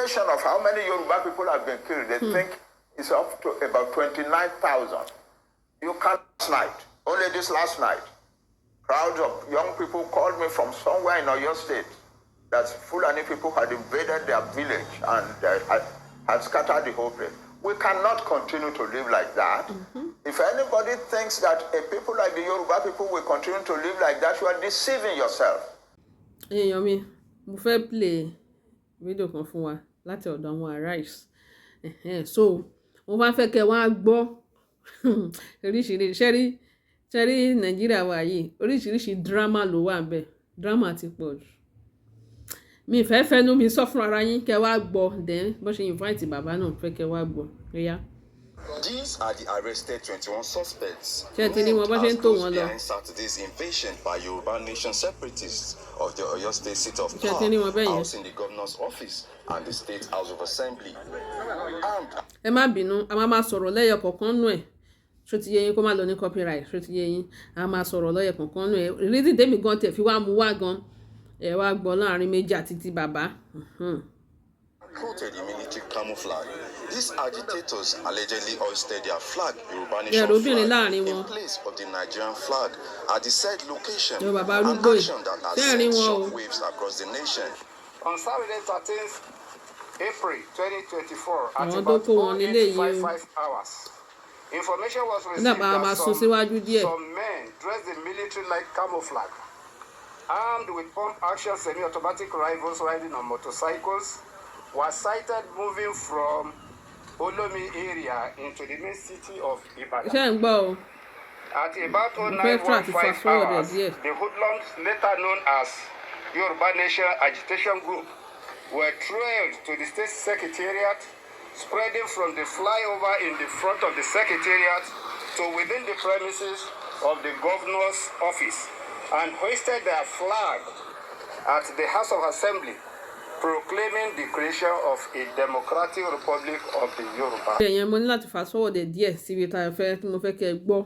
estimation of how many Yoruba people have been killed, they think it's up to about 29,000. You can't last night, only this last night, crowds of young people called me from somewhere in Oyo State that Fulani people had invaded their village and had scattered the whole place. We cannot continue to live like that. If anybody thinks that a people like the Yoruba people will continue to live like that, you are deceiving yourself. Hey, Yomi, mo fẹ́ play video kan fún wa láti ọ̀dọ̀ àwọn Arise. So, mo bá fẹ́ kẹ́ wá gbọ́ oríṣiríṣi ṣẹ́rí Nàìjíríà wa yìí, oríṣiríṣi drama ló wà ńbẹ̀. Drama ti pọ̀ jù. Mi fẹ́ fẹ́nu mi sọ fún ara yín kẹ́ wá gbọ́, then bó ṣe invite bàbá náà fẹ́ kẹ́ wá gbọ́. Yeah. These are the arrested 21 suspects named as those behind Saturday's invasion by Yoruba Nation separatists of the Oyo State seat of power, housing the governor's office and the State House of Assembly. Ẹ má bínú, a máa sọ̀rọ̀ lẹ́yọ kọ̀ọ̀kan nú ẹ̀. Ṣó ti yé yín kó má lọ ní copyright, ṣó ti yé yín. A máa sọ̀rọ̀ lẹ́yọ kọ̀ọ̀kan nú ẹ̀. Reason tèmi gan tẹ̀ fi wá mú wá gan. Ẹ wá gbọ́ láàrin méjì àti ti bàbá. Quoted in military camouflage. These agitators allegedly hoisted their flag, Yoruba Nation flag, in place of the Nigerian flag at the said location, an action that has sent shockwaves across the nation. On Saturday, 13th April 2024, at about 08:55 hours, information was received that some men dressed in military-like camouflage, armed with pump-action semi-automatic rifles riding on motorcycles, were sighted moving from Olomi area into the main city of Ibadan. At about 09:15 hours, the hoodlums, later known as Yoruba Nation Agitation Group, were trailed to the state secretariat, spreading from the flyover in the front of the secretariat to within the premises of the governor's office, and hoisted their flag at the House of Assembly, proclaiming the creation of a democratic republic of the Yoruba. Ẹ̀yin mo ní láti fast forward díẹ̀ síbi tá a fẹ́ tí mo fẹ́ kẹ́ gbọ́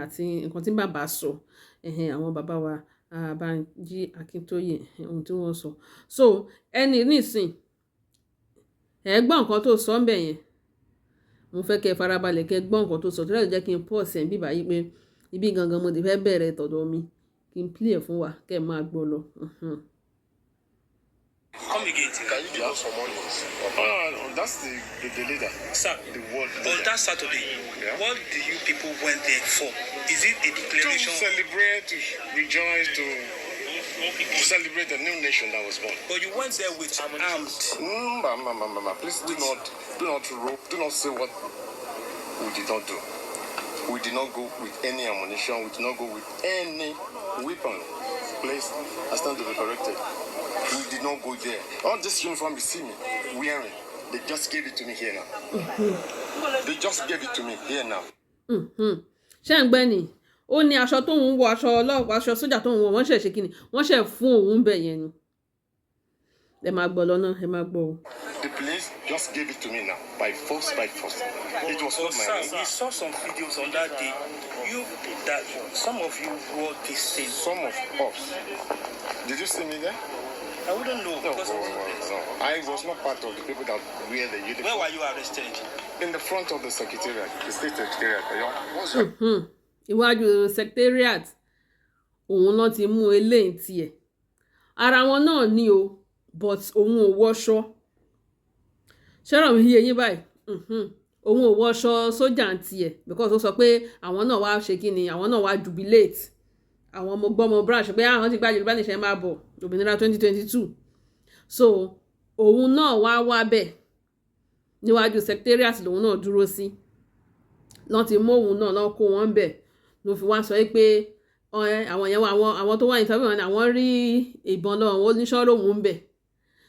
àti nǹkan tí bàbá sọ àwọn bàbá wa Banji Akintoye ohun tí wọ́n sọ. So ẹni nísìn ẹ gbọ́ nǹkan tó sọ ńbẹ̀ yẹn. Mo fẹ́ kẹ́ farabalẹ̀ kẹ́ gbọ́ nǹkan tó sọ tó lè jẹ́ kí n pause ẹ̀ bí báyìí pé ibi gangan mo ti fẹ́ bẹ̀rẹ̀ tọ̀dọ̀ mi kí n play fún wa kẹ́ máa gbọ́ lọ. Come again. Can you give us some money? That's the leader. Sir, the world leader. On that Saturday, what do you people went there for? Is it a declaration? To celebrate, to rejoice, to celebrate the new nation that was born. But you went there with armed. Please do not say what we did not do. We did not go with any ammunition. We did not go with any weapon. Please, I stand to be corrected. We did not go there. All this uniform you see me wearing, they just gave it to me here now. They just gave it to me here now. Ṣé ń gbẹ́ ni ó ní aṣọ tó ń wọ aṣọ ọlọ́pàá aṣọ sójà tó ń wọ wọ́n ṣẹ̀ ṣe kíni wọ́n ṣẹ̀ fún òun bẹ̀ yẹn ni. Ẹ máa gbọ́ lọ́nà ẹ máa gbọ́ o. The police just gave it to me now by force. It was not my own. We saw some videos on that day. That some of you wore this thing. Some of us. Did you see me there? I wouldn't know. No. I was not part of the people that wear the uniform. Where were you arrested? In the front of the secretariat, the state secretariat. Iwájú secretariat òun náà ti mú eléyìí tiẹ̀. Ara wọn náà ni o, but òun ò wọṣọ. Ṣẹ́rọ̀ mi yé yín báyìí. Òun ò wọṣọ sójà tiẹ̀ because ó sọ pé àwọn náà wá ṣe kíni, àwọn náà wá jubilate. Àwọn ọmọ gbọ́mọ branch pé àwọn ti gba Yorùbá Nation máa bọ̀ Òmìnira 2022. So òun náà wá bẹ̀ níwájú secretariat lòun náà dúró sí. Lọ́n ti mú òun náà lọ́n kó wọn bẹ̀ ló fi wá sọ pé àwọn yẹn àwọn tó wà ní interview wọn àwọn rí ìbọn lọ́wọ́ wọn oníṣọ́rọ̀ òun bẹ̀.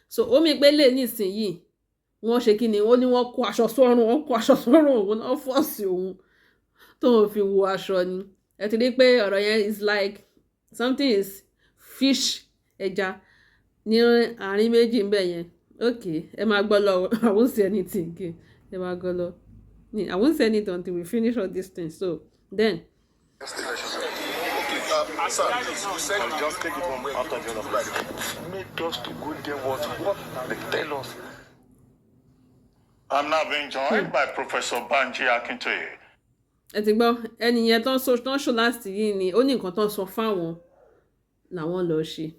So ó mi pé lè nísìnyìí wọ́n ṣe kí ni ó ní wọ́n kó aṣọ sọ́rùn òun náà fọ́ọ̀sì òun tó ń fi wo aṣọ ni. Ẹ ti rí pé ọ̀rọ̀ yẹn is like something is fish ẹja ní àárín méjì ń bẹ̀ yẹn. Okay, ẹ máa gbọ́ lọ. I won't say anything again. Ẹ máa gbọ́ lọ. I won't say anything until we finish all these things. So then. Sir, you said you just take it one way after the other. Made us to go there what they tell us. I'm now being joined by Professor Banji Akintoye. Ẹ ti gbọ́ ẹni yẹn tán ṣò láti yìí ni ó ní nǹkan tán sọ fáwọn làwọn lọ ṣe.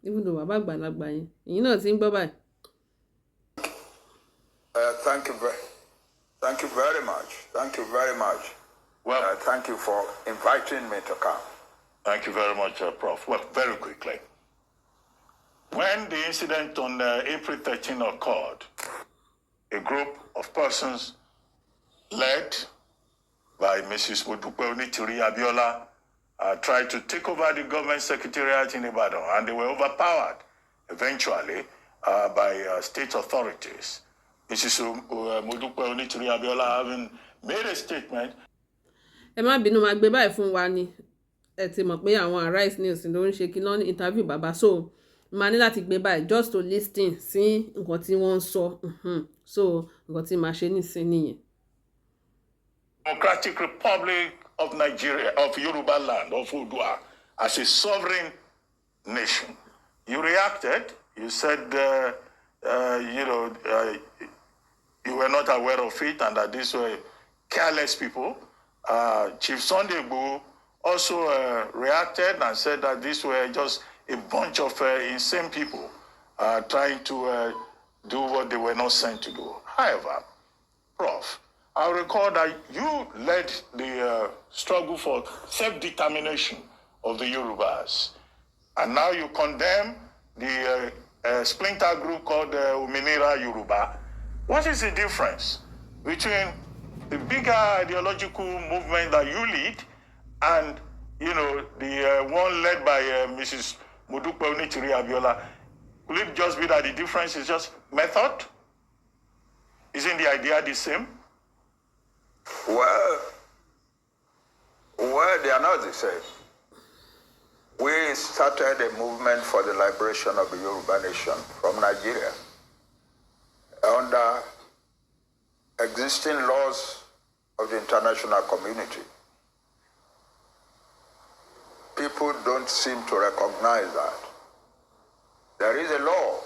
Even though bàbá àgbàlagbà yẹn èyí náà ti ń gbọ́ báyìí. Thank you very much. Thank you very much. Well, thank you for inviting me to come. Thank you very much, Prof. Well, very quickly. When the incident on April 13 occurred, a group of persons led by Mrs. Modupe Onitiri Abiola tried to take over the government secretariat in Ibadan, and they were overpowered eventually by state authorities. Mrs. Modupe Onitiri Abiola having made a statement. Ẹ má bínú máa gbé báyìí fún wa ni. Ẹ ti mọ̀ pé àwọn Arise News ló ń ṣe kí lọ́n interview bàbá, so máa ní láti gbé báyìí just to listen sí nǹkan tí wọ́n ń sọ. So nǹkan tí màá ṣe nísìn nìyẹn. Democratic Republic of Nigeria, of Yorubaland, of Oodua, as a sovereign nation. You reacted. You said, you were not aware of it and that these were careless people. Chief Sunday Igboho also reacted and said that these were just a bunch of insane people trying to do what they were not sent to do. However, Prof, I recall that you led the struggle for self-determination of the Yorubas. And now you condemn the splinter group called Ominira Yoruba. What is the difference between the bigger ideological movement that you lead and, the one led by Mrs. Modupe Onitiri Abiola? Could it just be that the difference is just method? Isn't the idea the same? Well, they are not the same. We started a movement for the liberation of the Yoruba nation from Nigeria under existing laws of the international community. People don't seem to recognize that. There is a law,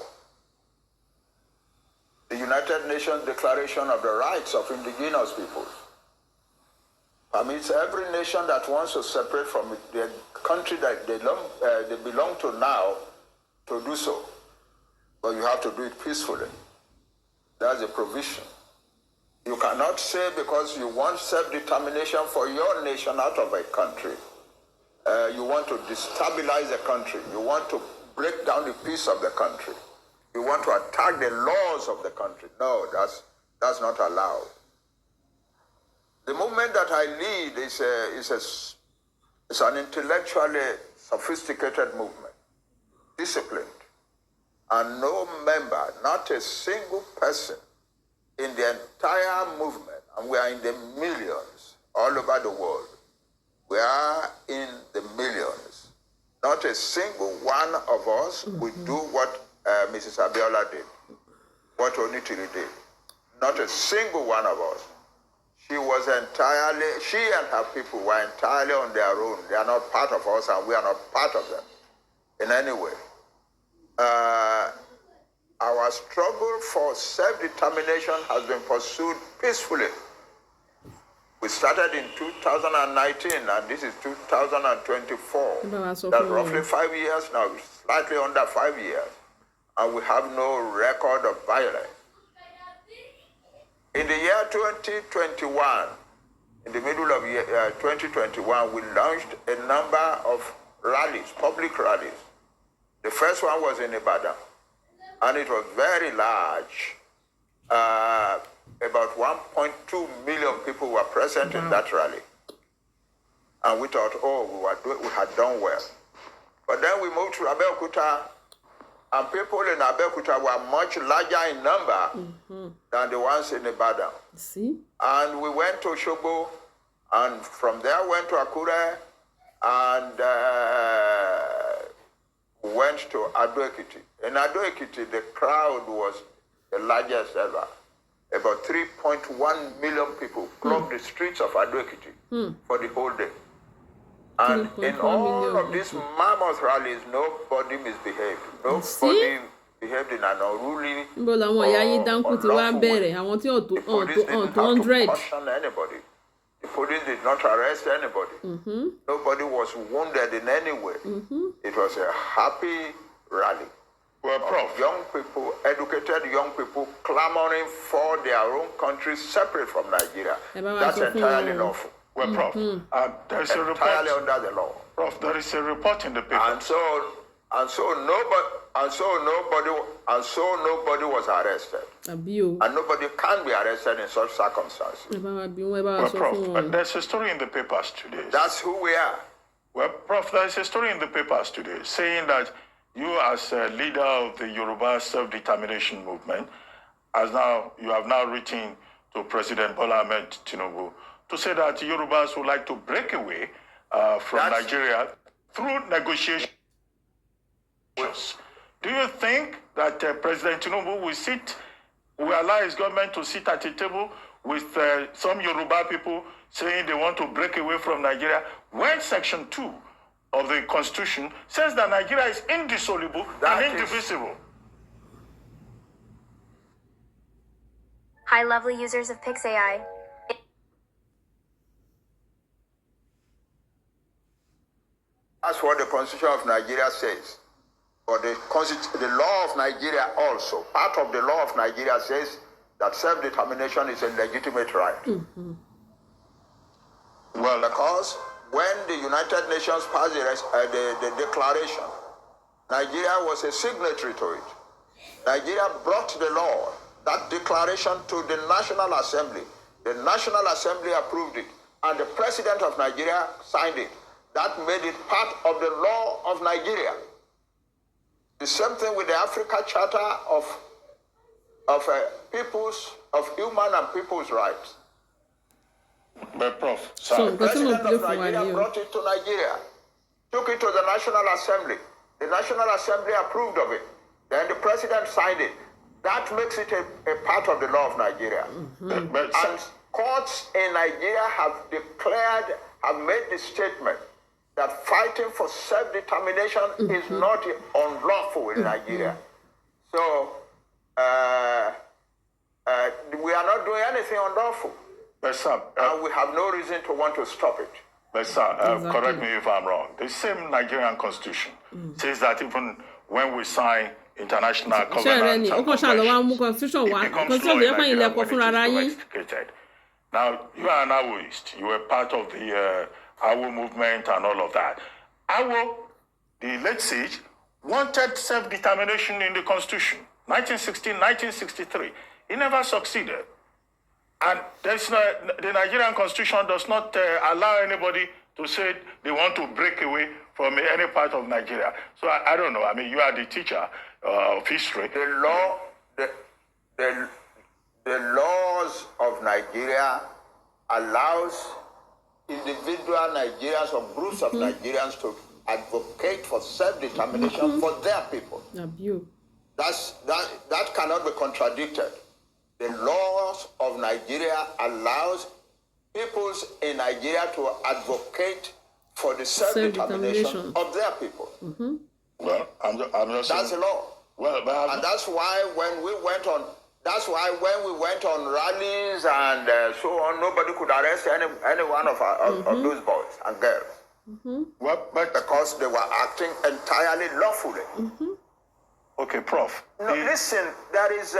the United Nations Declaration of the Rights of Indigenous Peoples, permits every nation that wants to separate from the country that they belong to now to do so. But you have to do it peacefully. That's a provision. You cannot say because you want self-determination for your nation out of a country, you want to destabilize the country, you want to break down the peace of the country, you want to attack the laws of the country. No, that's not allowed. The movement that I lead is an intellectually sophisticated movement, disciplined, and no member, not a single person in the entire movement, and we are in the millions all over the world. We are in the millions. Not a single one of us will do what Mrs. Abiola did, what Onitiri did. Not a single one of us. She and her people were entirely on their own. They are not part of us and we are not part of them in any way. Our struggle for self-determination has been pursued peacefully. We started in 2019 and this is 2024. That's roughly 5 years now, slightly under 5 years. And we have no record of violence. In the year 2021, in the middle of 2021, we launched a number of rallies, public rallies. The first one was in Ibadan, and it was very large. About 1.2 million people were present in that rally. And we thought, we had done well. But then we moved to Abeokuta, and people in Abeokuta were much larger in number than the ones in Ibadan. See? And we went to Osogbo, and from there went to Akure, and went to Ado-Ekiti. In Ado-Ekiti, the crowd was the largest ever. About 3.1 million people clogged the streets of Ado-Ekiti for the whole day. And in all of these mammoth rallies, nobody misbehaved. Nobody behaved in an unruly níbo làwọn ìyá yín dáńkù ti wá bẹ̀rẹ̀ àwọn tí ò tó 100. caution anybody. The police did not arrest anybody. Nobody was wounded in any way. It was a happy rally. Well, Prof, young people, educated young people clamoring for their own country separate from Nigeria. That's entirely lawful. Well, Prof, there is a report entirely under the law. Prof, there is a report in the paper. And so nobody was arrested. And nobody can be arrested in such circumstances. Well, Prof, there's a story in the papers today. That's who we are. Well, Prof, there's a story in the papers today saying that you, as a leader of the Yoruba self-determination movement, you have now written to President Bola Ahmed Tinubu to say that Yorubas would like to break away from Nigeria through negotiations. Do you think that President Tinubu will allow his government to sit at a table with some Yoruba people saying they want to break away from Nigeria when Section 2 of the Constitution says that Nigeria is indissoluble and indivisible? Hi, lovely users of PixAI. That's what the Constitution of Nigeria says. But the law of Nigeria also, part of the law of Nigeria says that self-determination is a legitimate right. Well, because when the United Nations passed the declaration, Nigeria was a signatory to it. Nigeria brought the law, that declaration, to the National Assembly. The National Assembly approved it, and the President of Nigeria signed it. That made it part of the law of Nigeria. The same thing with the Africa Charter of human and people's rights. But Prof, the President of Nigeria brought it to Nigeria, took it to the National Assembly. The National Assembly approved of it. Then the President signed it. That makes it a part of the law of Nigeria. And courts in Nigeria have made the statement that fighting for self-determination is not unlawful in Nigeria. So we are not doing anything unlawful. But sir, and we have no reason to want to stop it. But sir, correct me if I'm wrong. The same Nigerian constitution says that even when we sign international covenants, it becomes law in Nigeria when it is domesticated. Now, you are an Awoist. You were part of the Awo movement and all of that. Awo, the late sage, wanted self-determination in the constitution, 1916, 1963. He never succeeded. And the Nigerian constitution does not allow anybody to say they want to break away from any part of Nigeria. So I don't know. I mean, you are the teacher of history. The laws of Nigeria allows individual Nigerians or groups of Nigerians to advocate for self-determination for their people. That cannot be contradicted. The laws of Nigeria allows peoples in Nigeria to advocate for the self-determination of their people. Well, I'm just that's the law. Well, and that's why when we went on rallies and so on, nobody could arrest any one of those boys and girls. But because they were acting entirely lawfully. Okay, Prof. No, listen, there is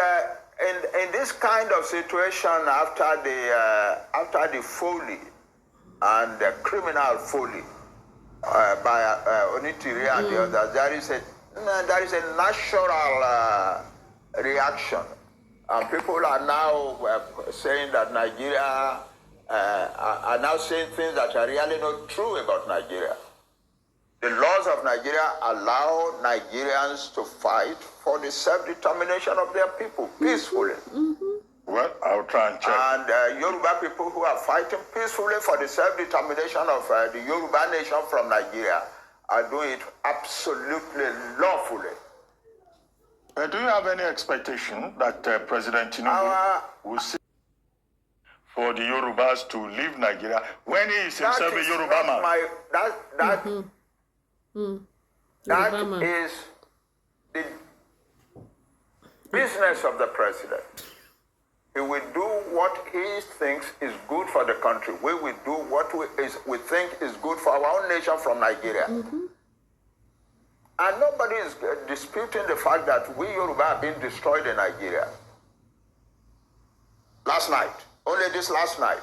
in this kind of situation after the folly and the criminal folly by Onitiri and the others, there is a natural reaction. And people are now saying that Nigeria are now saying things that are really not true about Nigeria. The laws of Nigeria allow Nigerians to fight for the self-determination of their people peacefully. Well, I'll try and check. And Yoruba people who are fighting peacefully for the self-determination of the Yoruba nation from Nigeria are doing it absolutely lawfully. Do you have any expectation that President Tinubu will see for the Yorubas to leave Nigeria when he is himself a Yoruba man? That is business of the president. He will do what he thinks is good for the country. We will do what we think is good for our own nation from Nigeria. And nobody is disputing the fact that we Yoruba have been destroyed in Nigeria. Last night, only this last night,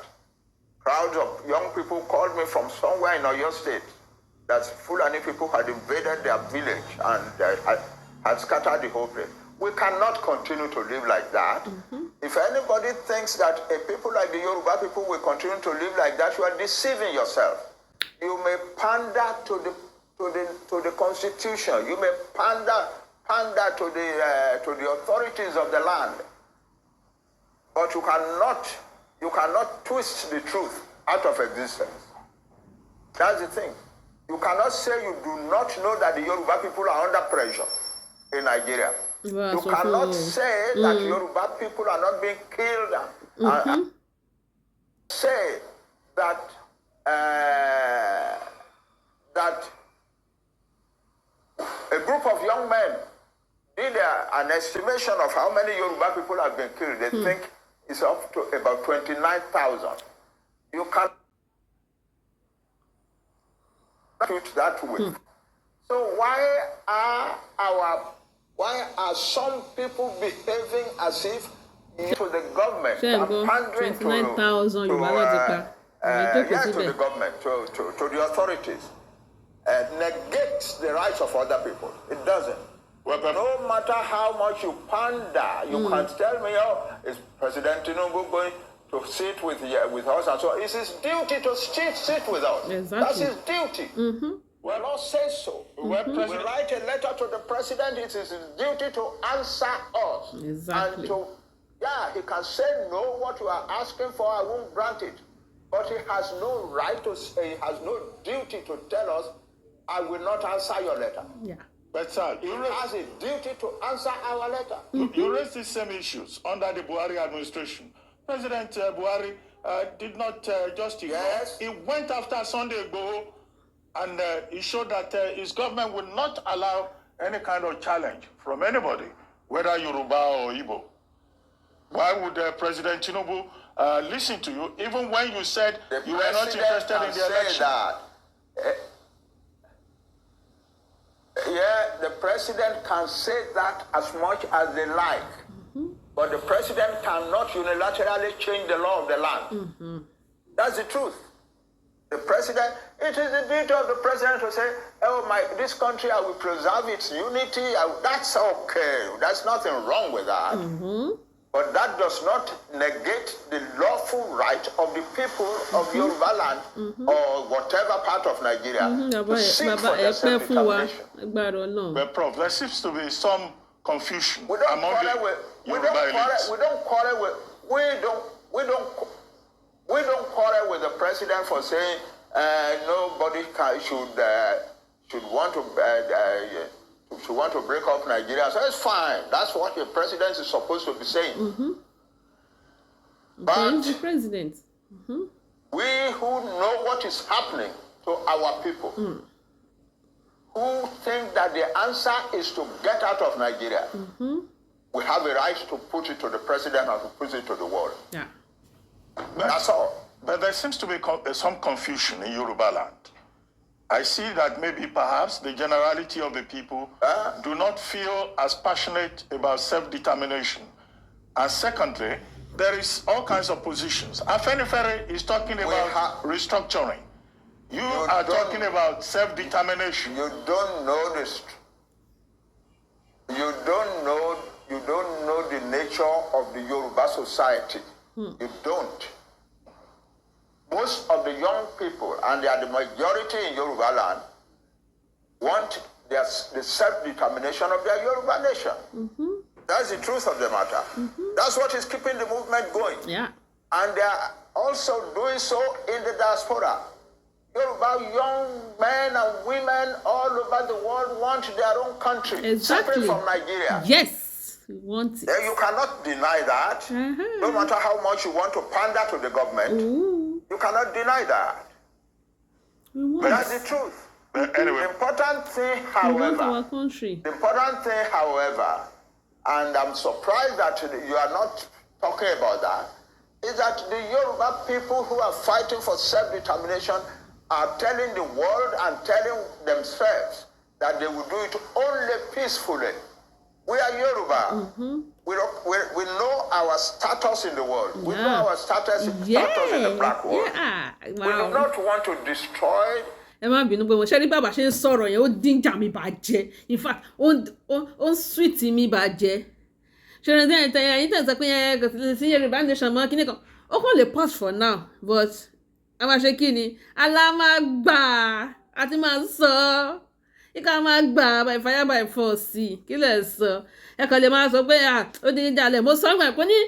crowds of young people called me from somewhere in Oyo State that Fulani people had invaded their village and had scattered the whole place. We cannot continue to live like that. If anybody thinks that a people like the Yoruba people will continue to live like that, you are deceiving yourself. You may pander to the constitution. You may pander to the authorities of the land. But you cannot twist the truth out of existence. That's the thing. You cannot say you do not know that the Yoruba people are under pressure in Nigeria. Well, you cannot say that Yoruba people are not being killed and say that that a group of young men did an estimation of how many Yoruba people have been killed. They think it's up to about 29,000. You can't put that way. So why are some people behaving as if to the government, pandering to the government, to the authorities, negates the rights of other people? It doesn't. Well, no matter how much you pander, you can't tell me, oh, is President Tinubu going to sit with us and so on? It's his duty to sit with us. Exactly. That's his duty. Well, Lord says so. When we write a letter to the president, it is his duty to answer us. Exactly. And he can say, no, what you are asking for, I won't grant it. But he has no right to say, he has no duty to tell us, I will not answer your letter. Yeah. But sir, he has a duty to answer our letter. You raised these same issues under the Buhari administration. President Buhari did not just ignore. Yes. He went after Sunday Igboho, and he showed that his government will not allow any kind of challenge from anybody, whether Yoruba or Igbo. Why would President Tinubu listen to you, even when you said you were not interested in the election? The president can say that as much as they like, but the president cannot unilaterally change the law of the land. That's the truth. The president, it is the duty of the president to say, oh, this country, I will preserve its unity. That's okay. There's nothing wrong with that. But that does not negate the lawful right of the people of Yorubaland or whatever part of Nigeria to seek for their self-determination. But Prof, there seems to be some confusion We don't among the Yoruba elites. We don't quarrel with the president for saying nobody should want to break up Nigeria. So it's fine. That's what the president is supposed to be saying. But the president. We who know what is happening to our people, who think that the answer is to get out of Nigeria, we have a right to put it to the president and to put it to the world. Yeah. That's all. But there seems to be some confusion in Yorubaland. I see that maybe perhaps the generality of the people do not feel as passionate about self-determination. And secondly, there is all kinds of positions. Afenifere is talking about restructuring. You are talking about self-determination. You don't know this. You don't know the nature of the Yoruba society. You don't. Most of the young people, and they are the majority in Yorubaland, want the self-determination of their Yoruba nation. That's the truth of the matter. That's what is keeping the movement going. Yeah. And they are also doing so in the diaspora. Yoruba young men and women all over the world want their own country, separate from Nigeria. Yes, we want it. You cannot deny that. No matter how much you want to pander to the government, you cannot deny that. But that's the truth. Anyway, The important thing, however, and I'm surprised that you are not talking about that, is that the Yoruba people who are fighting for self-determination are telling the world and telling themselves that they will do it only peacefully. We are Yoruba. We know our status in the world. We know our status in the black world. We do not want to destroy. Ẹ má bínú pé mo ṣe rí bàbá ṣe ń sọ̀rọ̀ yẹn ó díjà mi bàjẹ́, in fact ó sweet mi bàjẹ́. Ṣé ní ẹ̀yìn tẹ̀ sọ pé ẹ kò sí Yorùbá nation mọ́ kíní kan ó kàn lè pause for now but a máa ṣe kí ni alámágbà àti máa sọ kíkà máa gbà by fire by force kí lè sọ ẹ kàn lè máa sọ pé ó dín díjà lẹ̀ mo sọ ọ́n gbà pé ní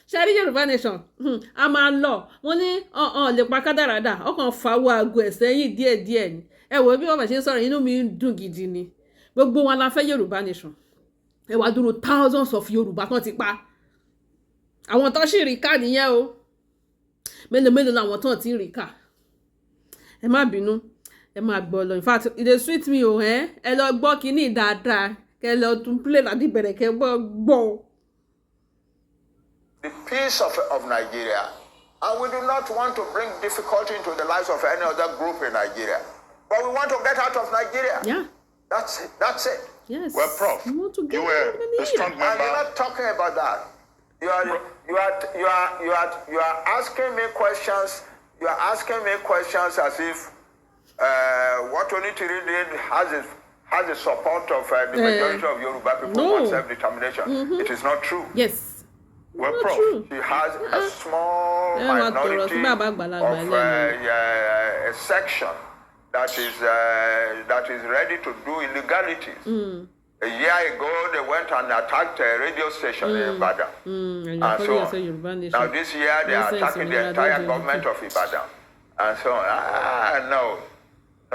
ṣe rí Yorùbá nation a máa lọ wọn ní lè pa kádàrádà ọkàn fàwọ aago ẹsẹ yìí díẹ̀díẹ̀ ni ẹ wò bí wọn bá ṣe ń sọ̀rọ̀ inú mi ń dùn gidi ni gbogbo wọn la fẹ́ Yorùbá nation ẹ wá dúró thousands of Yorùbá tán ti pa àwọn tó sì rí ká nìyẹn o mélòó làwọn tán ti rí ká ẹ má bínú ẹ má gbọ́ lọ in fact it dey sweet me o ẹ lọ gbọ́ kínní dáadáa kẹ lọ tún play láti bẹ̀rẹ̀ kẹ gbọ́. The peace of Nigeria, and we do not want to bring difficulty into the lives of any other group in Nigeria, but we want to get out of Nigeria. Yeah. That's it. Yes. Well, Prof, you were a strong member. And you're not talking about that. You are asking me questions. You are asking me questions as if what Onitiri did has the support of the majority of Yoruba people who want self-determination. It is not true. Yes. Well, Prof, she has a small minority of a section that is ready to do illegalities. A year ago, they went and attacked a radio station in Ibadan. And so now this year, they are attacking the entire government of Ibadan. And so, no,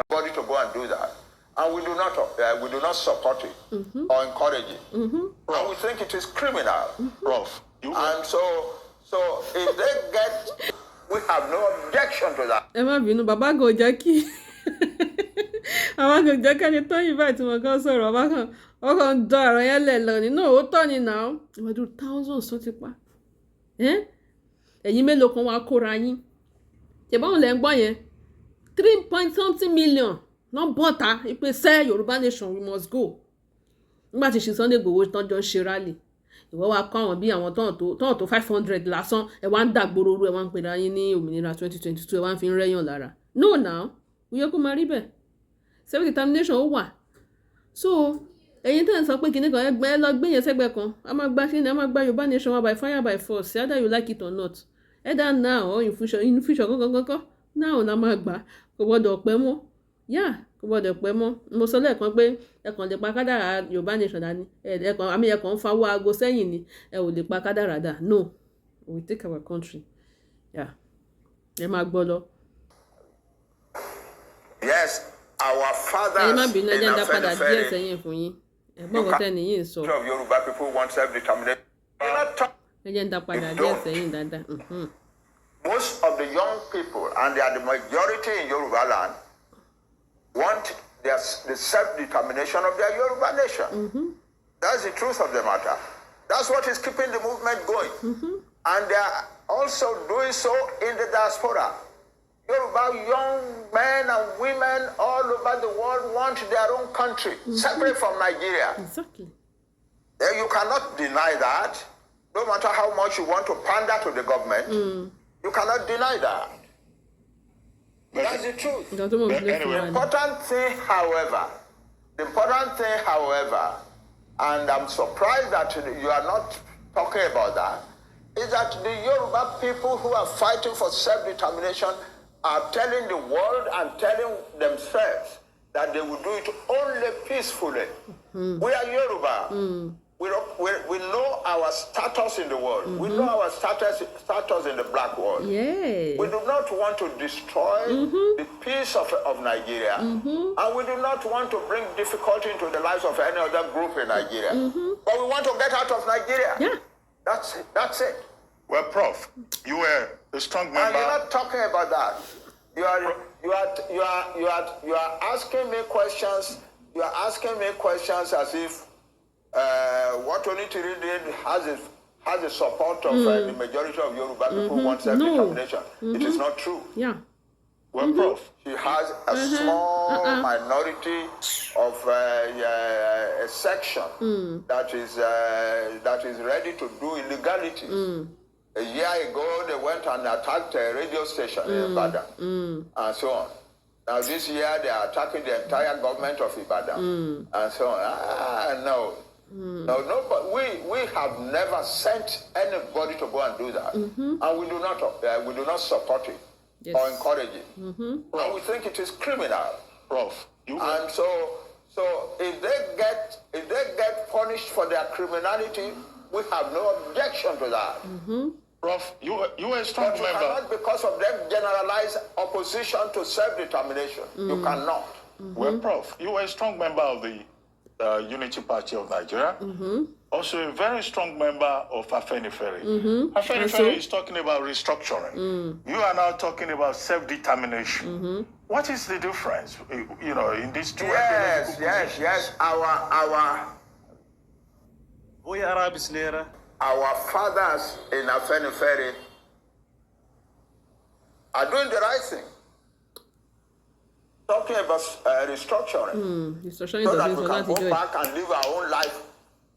nobody to go and do that. And we do not support it or encourage it. And we think it is criminal, Prof. And so if they get, we have no objection to that. Ẹ má bínú, bàbá kò jẹ́ kí àwọn kò jẹ́ kẹ́ni tó yìí báyìí tí wọ́n kàn sọ̀rọ̀ wọ́n kàn ń dán ọ̀rọ̀ yẹn lẹ̀ lọ nínú òótọ́ ni náà ìwádìí thousands tó ti pa ẹ̀yin mélòó kan wá kóra yín ṣèbáwọn lẹ́ ń gbọ́ yẹn 3.something million náà bọ́ta ìpè sẹ́ Yorùbá nation we must go nígbà tí ṣe Sunday Igboho tán jọ ń ṣe rally ìwọ wa kọ́ àwọn bí àwọn tọ́ọ̀ tó 500 lásán ẹ wá ń dàgbòrò orú ẹ wá ń pera yín ní òmìnira 2022 ẹ wá ń fi ń rẹ́yàn lára no now òye kó máa rí bẹ́ẹ̀ self-determination ó wà so ẹ̀yin tẹ́ ń sọ pé kinní kan ẹgbẹ́ ẹ lọ gbé yẹn sẹ́gbẹ́ kan a máa gba kíni a máa gba Yorùbá nation wa by fire by force either you like it or not either now or in future kankan now la máa gbà kò gbọdọ̀ pẹ́ mọ́ kò gbọdọ̀ pẹ́ mọ́ mo sọ lẹ́ẹ̀kan pé ẹ̀kan lè pa kádàrá Yorùbá nation dání ẹ̀kan ń fawọ́ aago sẹ́yìn ni ẹ ò lè pa kádàrá dà no we take our country ẹ máa gbọ́ lọ. Yes, our fathers in Afenifere. Yoruba people want self-determination. Most of the young people, and they are the majority in Yorubaland, want the self-determination of their Yoruba nation. That's the truth of the matter. That's what is keeping the movement going. And they are also doing so in the diaspora. Yoruba young men and women all over the world want their own country, separate from Nigeria. Exactly. You cannot deny that. No matter how much you want to pander to the government, you cannot deny that. That's the truth. The important thing, however, and I'm surprised that you are not talking about that, is that the Yoruba people who are fighting for self-determination are telling the world and telling themselves that they will do it only peacefully. We are Yoruba. We know our status in the world. We know our status in the black world. Yeah. We do not want to destroy the peace of Nigeria. And we do not want to bring difficulty into the lives of any other group in Nigeria. But we want to get out of Nigeria. Yeah. That's it. Well, Prof, you were a strong member. And you're not talking about that. You are asking me questions. You are asking me questions as if what Onitiri did has the support of the majority of Yoruba people who want self-determination. It is not true. Yeah. Well, Prof, she has a small minority of a section that is ready to do illegalities. A year ago, they went and attacked a radio station in Ibadan, and so on. Now, this year, they are attacking the entire government of Ibadan, and so on. No. No, but we have never sent anybody to go and do that, and we do not support it or encourage it. And we think it is criminal, Prof. And so if they get punished for their criminality, we have no objection to that. Prof, you are a strong member. But you cannot, because of them, generalize opposition to self-determination. You cannot. Well, Prof, you are a strong member of the Unity Party of Nigeria. Also a very strong member of Afenifere. Afenifere is talking about restructuring. You are now talking about self-determination. What is the difference, in these two? Yes. Our fathers in Afenifere are doing the right thing. Talking about restructuring. So that we can go back and live our own life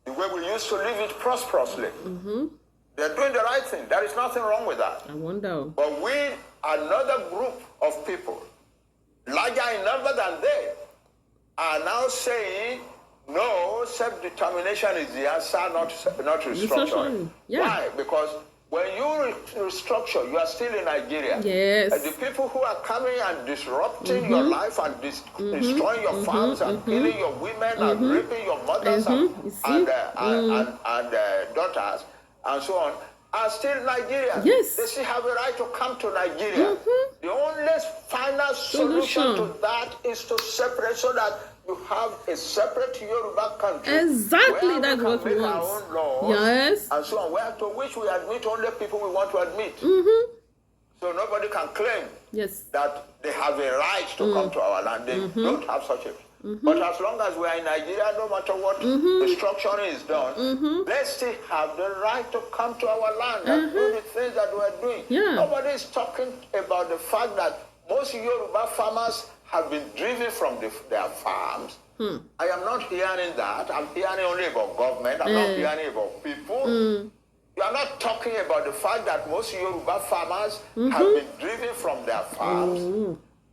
the way we used to live it prosperously. They're doing the right thing. There is nothing wrong with that. I wonder. But we, another group of people, larger in number than they, are now saying, no, self-determination is the answer, not restructuring. Yeah. Why? Because when you restructure, you are still in Nigeria. Yes. And the people who are coming and disrupting your life and destroying your farms and killing your women and raping your mothers and daughters and so on are still Nigerians. Yes. They still have a right to come to Nigeria. The only final solution to that is to separate so that you have a separate Yoruba country. Exactly, that's what we want. Our own laws, yes. And so on, to which we admit only people we want to admit. So nobody can claim that they have a right to come to our land. They don't have such a. But as long as we are in Nigeria, no matter what restructuring is done, they still have the right to come to our land and do the things that we are doing. Nobody is talking about the fact that most Yoruba farmers have been driven from their farms. I am not hearing that. I'm hearing only about government. I'm not hearing about people. You are not talking about the fact that most Yoruba farmers have been driven from their farms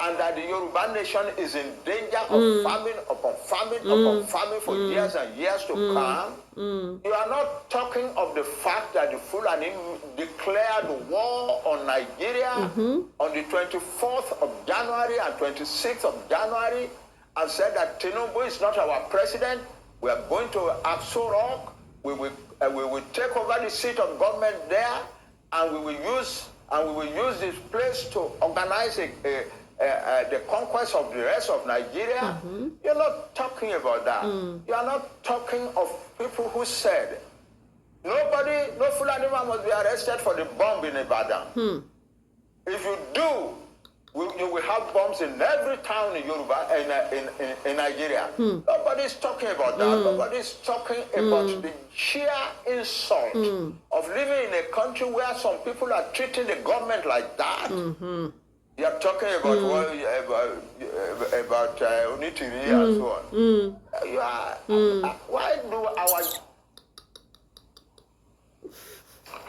and that the Yoruba nation is in danger of famine upon famine upon famine for years and years to come. You are not talking of the fact that the Fulani declared war on Nigeria on the 24th of January and 26th of January and said that Tinubu is not our president. We are going to Soro. We will take over the seat of government there, and we will use this place to organize the conquest of the rest of Nigeria. You're not talking about that. You are not talking of people who said no Fulani man must be arrested for the bomb in Ibadan. If you do, you will have bombs in every town in Yoruba in Nigeria. Nobody is talking about that. Nobody is talking about the sheer insult of living in a country where some people are treating the government like that. You are talking about Onitiri and so on. Why do our...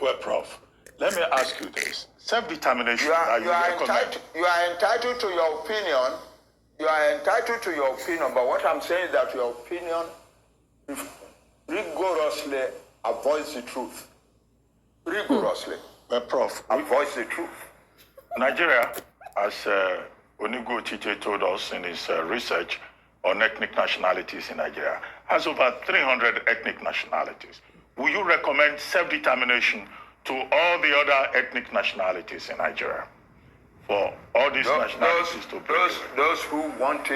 Well, Prof, let me ask you this. Self-determination. You are entitled to your opinion. You are entitled to your opinion, but what I'm saying is that your opinion rigorously avoids the truth. Rigorously. Well, Prof, avoids the truth. Nigeria, as Onigo Chiche told us in his research on ethnic nationalities in Nigeria, has over 300 ethnic nationalities. Will you recommend self-determination to all the other ethnic nationalities in Nigeria? For all these nationalities to bring those who want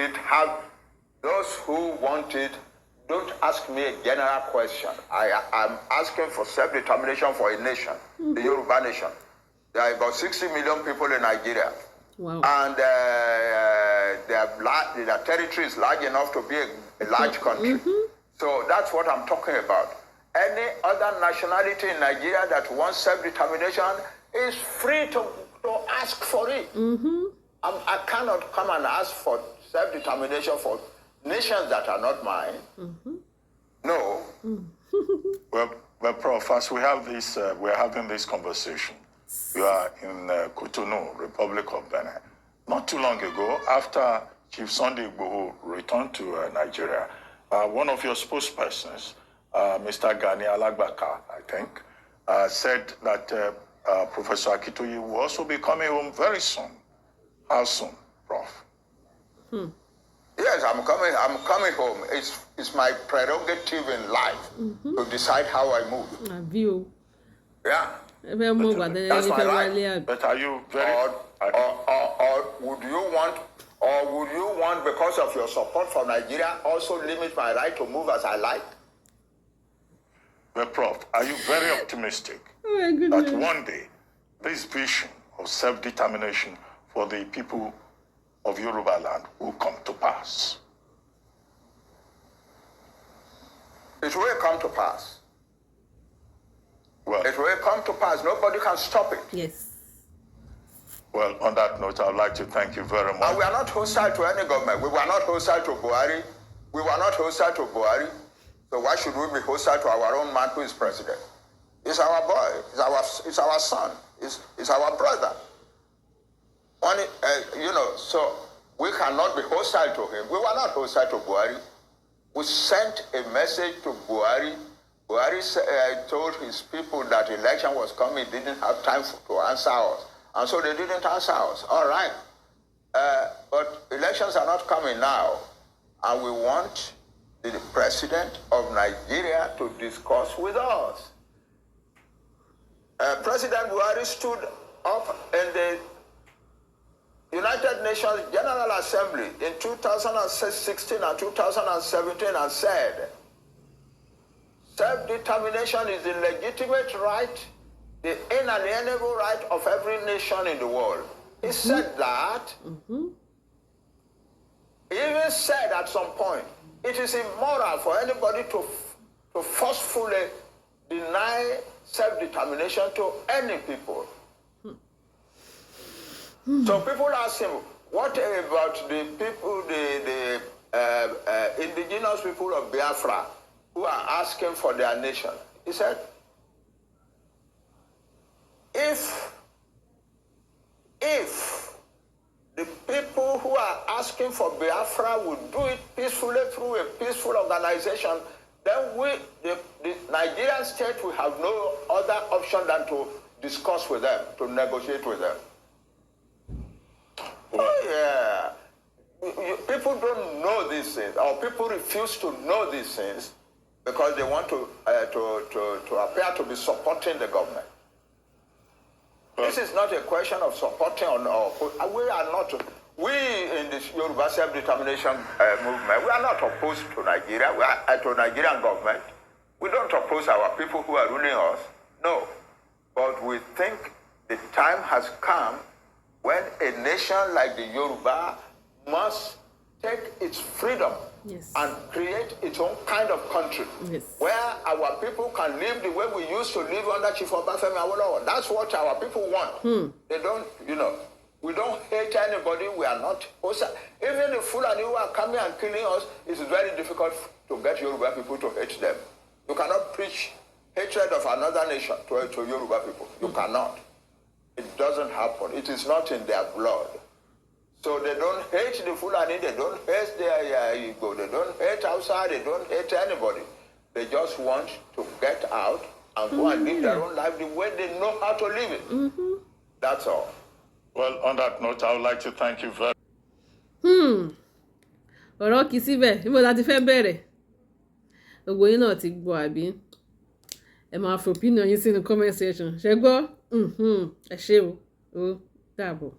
it don't ask me a general question. I'm asking for self-determination for a nation, the Yoruba nation. There are about 60 million people in Nigeria. Wow. And their territory is large enough to be a large country. So that's what I'm talking about. Any other nationality in Nigeria that wants self-determination is free to ask for it. I cannot come and ask for self-determination for nations that are not mine. No. Well, Prof, as we have this, we're having this conversation. You are in Cotonou, Republic of Benin. Not too long ago, after Chief Sunday Igboho returned to Nigeria, one of your spokespersons, Mr. Gani Alagbaka, I think, said that Professor Akintoye will also be coming home very soon. How soon, Prof? Yes, I'm coming home. It's my prerogative in life to decide how I move. Yeah. That's my right. But are you very... Or would you want, because of your support for Nigeria, also limit my right to move as I like? Well, Prof, are you very optimistic that one day this vision of self-determination for the people of Yorubaland will come to pass? It will come to pass. Well, it will come to pass. Nobody can stop it. Yes. Well, on that note, I would like to thank you very much. And we are not hostile to any government. We were not hostile to Buhari. We were not hostile to Buhari. So why should we be hostile to our own man who is president? He's our boy. It's our son. It's our brother. So we cannot be hostile to him. We were not hostile to Buhari. We sent a message to Buhari. Buhari told his people that election was coming. He didn't have time to answer us. And so they didn't answer us. All right. But elections are not coming now. And we want the president of Nigeria to discuss with us. President Buhari stood up in the United Nations General Assembly in 2016 and 2017 and said, self-determination is the legitimate right, the inalienable right of every nation in the world. He said that. He even said at some point, it is immoral for anybody to forcefully deny self-determination to any people. So people ask him, what about the people, the indigenous people of Biafra who are asking for their nation? He said, if the people who are asking for Biafra would do it peacefully through a peaceful organization, then the Nigerian state will have no other option than to discuss with them, to negotiate with them. Oh, yeah. People don't know these things, or people refuse to know these things because they want to appear to be supporting the government. This is not a question of supporting or we are not. We in this Yoruba self-determination movement, we are not opposed to Nigeria. We are to Nigerian government. We don't oppose our people who are ruling us. No, but we think the time has come when a nation like the Yoruba must take its freedom and create its own kind of country where our people can live the way we used to live under Chief Obafemi Awolowo. That's what our people want. They don't, we don't hate anybody. We are not hostile. Even the Fulani who are coming and killing us, it's very difficult to get Yoruba people to hate them. You cannot preach hatred of another nation to Yoruba people. You cannot. It doesn't happen. It is not in their blood. So they don't hate the Fulani, they don't hate their Igbo, they don't hate outside, they don't hate anybody. They just want to get out and go and live their own life the way they know how to live it. That's all. Well, on that note, I would like to thank you very ọ̀rọ̀ kì í síbẹ̀ níbo la ti fẹ́ bẹ̀rẹ̀ gbogbo yín náà ti gbọ́ àbí ẹ máa fi opinion yín sínú comment section ṣe gbọ́ ẹ ṣé o ó dàbọ̀.